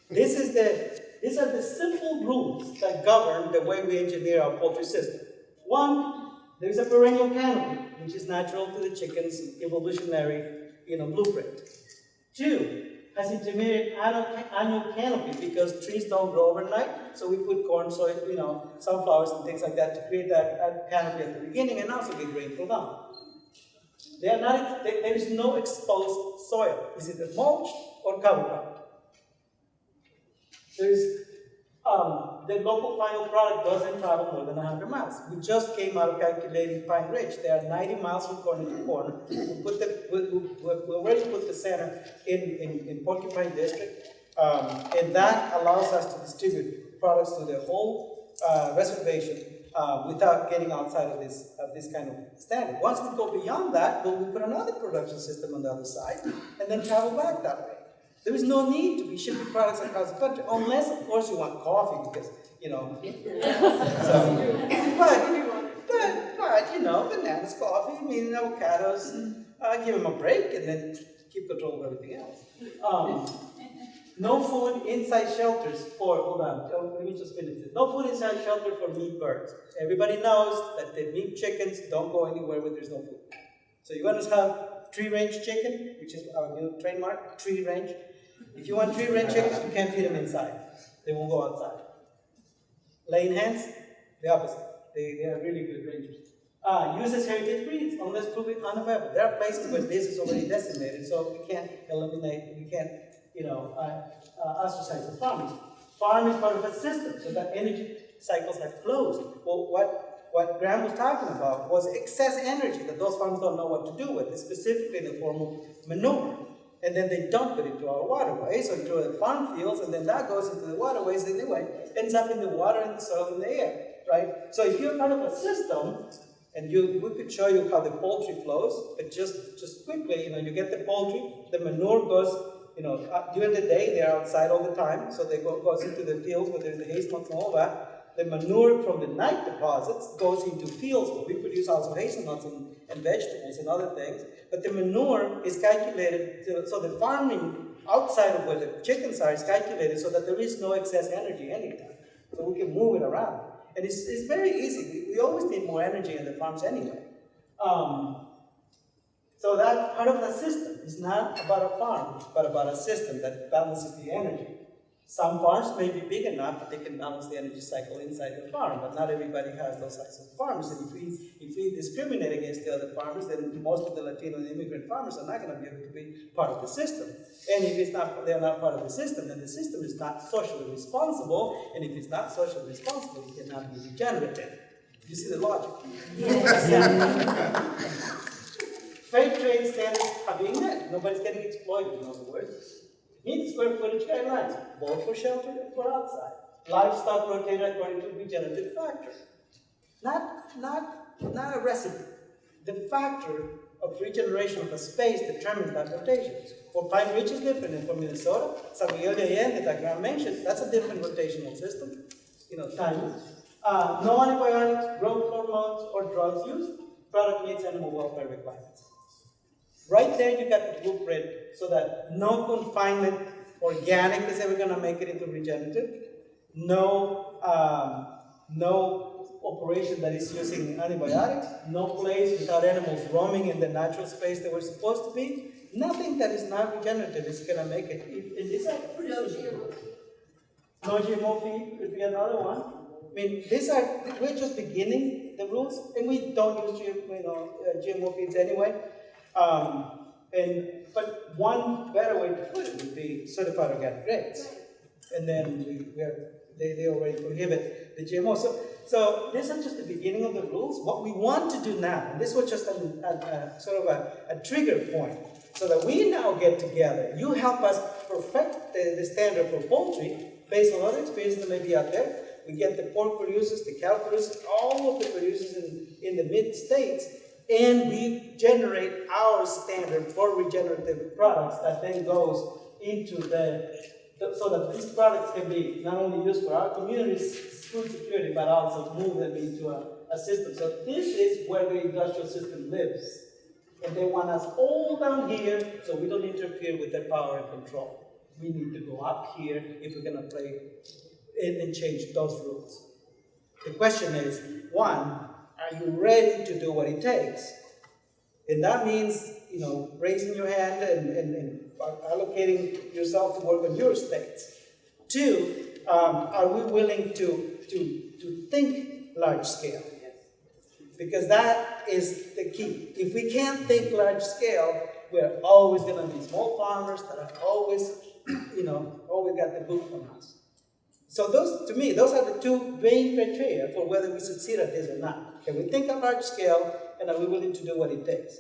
These are the simple rules that govern the way we engineer our poultry system. One, there's a perennial canopy, which is natural to the chicken's evolutionary blueprint. 2, has intermediate annual canopy, because trees don't grow overnight, so we put corn, soy, sunflowers and things like that to create that canopy at the beginning and also get rainfall down. There is no exposed soil. Is it a mulch or cover crop? There's the local final product doesn't travel more than 100 miles. We just came out of calculating Pine Ridge. They are 90 miles from corner to corner. We already put the center in Porcupine District, and that allows us to distribute products to the whole reservation without getting outside of this kind of standard. Once we go beyond that, we'll put another production system on the other side and then travel back that way. There is no need to be shipping products across the country, unless, of course, you want coffee, because, but bananas, coffee, avocados, give them a break and then keep control of everything else. No food inside shelters hold on, let me just finish this. No food inside shelter for meat birds. Everybody knows that the meat chickens don't go anywhere where there's no food. So you want to have tree-range chicken, which is our new trademark, tree-range. If you want tree-range chickens, you can't feed them inside. They won't go outside. Laying hens, the opposite. They are really good rangers. Uses heritage breeds, unless proven unavailable. There are places where this is already decimated, so we can't eliminate, we can't, ostracize the farmers. Farm is part of a system, so that energy cycles have closed. Well, what Graham was talking about was excess energy that those farms don't know what to do with, specifically in the form of manure. And then they dump it into our waterways or into the farm fields, and then that goes into the waterways anyway, ends up in the water, in the soil, in the air, right? So if you're part of a system, and we could show you how the poultry flows, but just quickly, you get the poultry, the manure goes, during the day they're outside all the time, so they goes into the fields where there's the hazelnuts and all that. The manure from the night deposits goes into fields where we produce also hazelnuts and vegetables and other things. But the manure is calculated, so the farming outside of where the chickens are is calculated so that there is no excess energy anytime. So we can move it around. And it's very easy. We always need more energy in the farms anyway. So that's part of the system. It's not about a farm, but about a system that balances the energy. Some farms may be big enough that they can balance the energy cycle inside the farm, but not everybody has those types of farms. And if we discriminate against the other farmers, then most of the Latino and immigrant farmers are not going to be able to be part of the system. And if they're not part of the system, then the system is not socially responsible. And if it's not socially responsible, it cannot be regenerative. You see the logic? Yes. Fair trade standards are being met. Nobody's getting exploited, in other words. Meet square footage guidelines, both for shelter and for outside. Livestock rotated according to regenerative factor. Not a recipe. The factor of regeneration of a space determines that rotation. For Pine Ridge is different, and for Minnesota, San Miguel de Allende, that Graham mentioned, that's a different rotational system, timing. No antibiotics, growth hormones, or drugs used. Product meets animal welfare requirements. Right there, you got the blueprint so that no confinement, organic is ever going to make it into regenerative. No operation that is using antibiotics. No place without animals roaming in the natural space they were supposed to be. Nothing that is not regenerative is going to make it. No GMO feed could be another one. I mean, we're just beginning the rules, and we don't use GMO feeds anyway. But one better way to put it would be certified organic grades. And then they already prohibit the GMO. So this is just the beginning of the rules. What we want to do now, and this was just a trigger point, so that we now get together. You help us perfect the standard for poultry based on other experiences that may be out there. We get the pork producers, the cow producers, all of the producers in the mid-states, and we generate our standard for regenerative products that then goes into so that these products can be not only used for our community's food security, but also move them into a system. So this is where the industrial system lives. And they want us all down here so we don't interfere with their power and control. We need to go up here if we're going to play and change those rules. The question is, one, are you ready to do what it takes? And that means, raising your hand and allocating yourself to work on your states. Two, are we willing to think large scale? Because that is the key. If we can't think large scale, we're always going to be small farmers that are always, always got the boot on us. So to me, those are the two main criteria for whether we succeed at this or not. Can we think on large scale, and are we willing to do what it takes?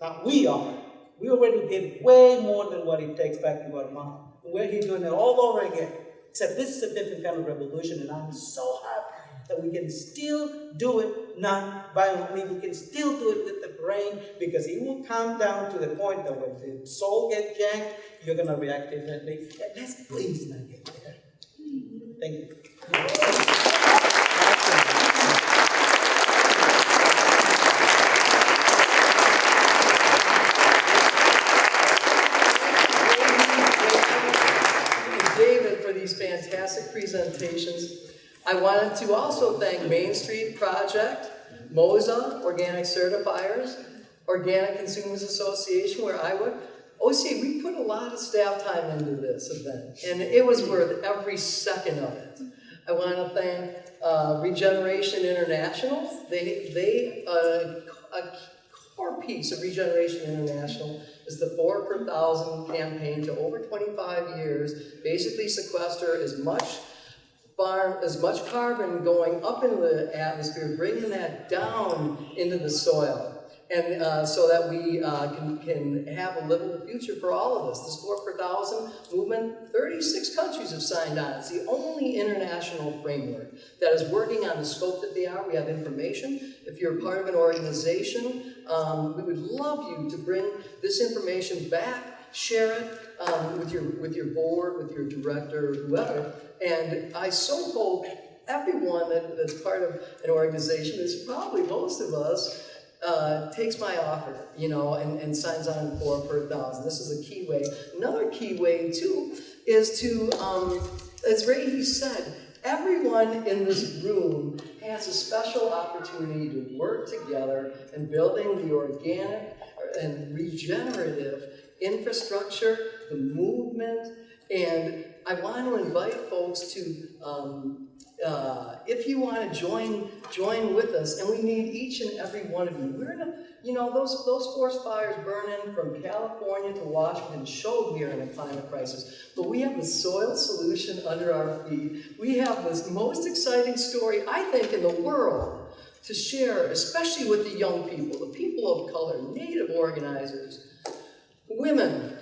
Now, we are. We already did way more than what it takes back in Guatemala. And we're here doing it all over again. Except this is a different kind of revolution, and I'm so happy that we can still do it non-violently. We can still do it with the brain, because it will come down to the point that when the soul gets janked, you're going to react differently. And let's please not get there. Thank you. David, for these fantastic presentations. I wanted to also thank Main Street Project, MOSA, Organic Certifiers, Organic Consumers Association, where I work. OCA, we put a lot of staff time into this event, and it was worth every second of it. I want to thank Regeneration International. A core piece of Regeneration International is the 4 per 1,000 campaign to over 25 years, basically sequester as much farm, as much carbon going up into the atmosphere, bringing that down into the soil. And so that we can have a livable future for all of us. This 4 per 1,000 movement, 36 countries have signed on. It's the only international framework that is working on the scope that they are. We have information. If you're part of an organization, we would love you to bring this information back, share it with your board, with your director, whoever. And I so hope everyone that's part of an organization, is probably most of us, takes my offer, and signs on 4 per 1,000. This is a key way. Another key way, too, is to, as Ray said, everyone in this room has a special opportunity to work together in building the organic and regenerative infrastructure, the movement, and I want to invite folks to if you want to join with us, and we need each and every one of you. We're in a, those forest fires burning from California to Washington showed we are in a climate crisis. But we have the soil solution under our feet. We have this most exciting story, I think, in the world to share, especially with the young people, the people of color, Native organizers, women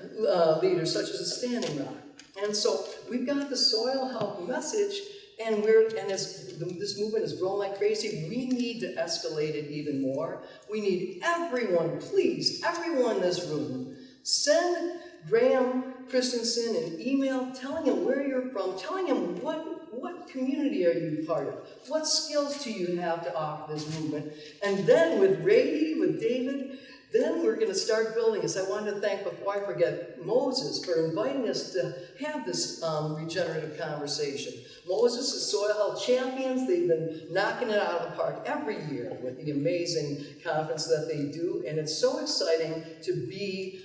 leaders such as the Standing Rock. And so we've got the soil health message. And as this movement is growing like crazy, we need to escalate it even more. We need everyone, please, everyone in this room, send Graham Christensen an email telling him where you're from, telling him what community are you part of, what skills do you have to offer this movement. And then with Ray, with David, then we're going to start building this. I wanted to thank, before I forget, Moses for inviting us to have this regenerative conversation. Moses is Soil Health Champions. They've been knocking it out of the park every year with the amazing conference that they do. And it's so exciting to be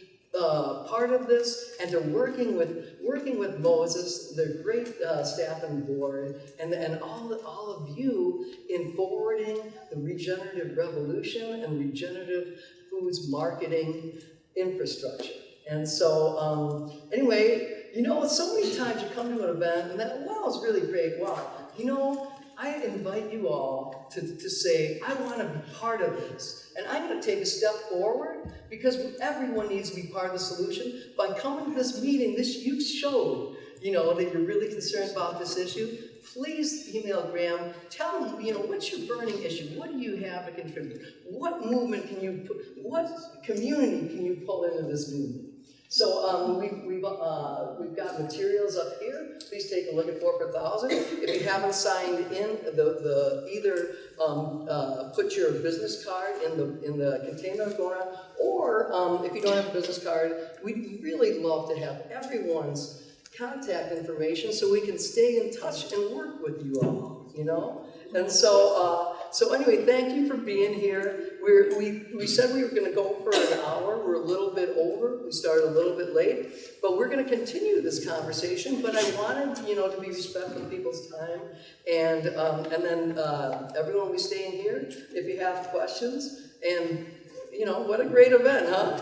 part of this and to working with Moses, the great staff and board, and all of you in forwarding the regenerative revolution and regenerative foods marketing infrastructure. And so, anyway, so many times you come to an event and that, wow, it's really great. Wow, I invite you all to say, I want to be part of this. And I'm going to take a step forward because everyone needs to be part of the solution. By coming to this meeting, you showed, that you're really concerned about this issue. Please email Graham. Tell him, what's your burning issue? What do you have to contribute? What movement what community can you pull into this movement? So we've got materials up here. Please take a look at 4 per 1,000. If you haven't signed in, either put your business card in the container going on, or if you don't have a business card, we'd really love to have everyone's contact information so we can stay in touch and work with you all. And so anyway, thank you for being here. We said we were going to go for an hour. We're a little bit over. We started a little bit late, but we're going to continue this conversation. But I wanted, to be respectful of people's time, and then everyone will be staying here if you have questions. And what a great event, huh?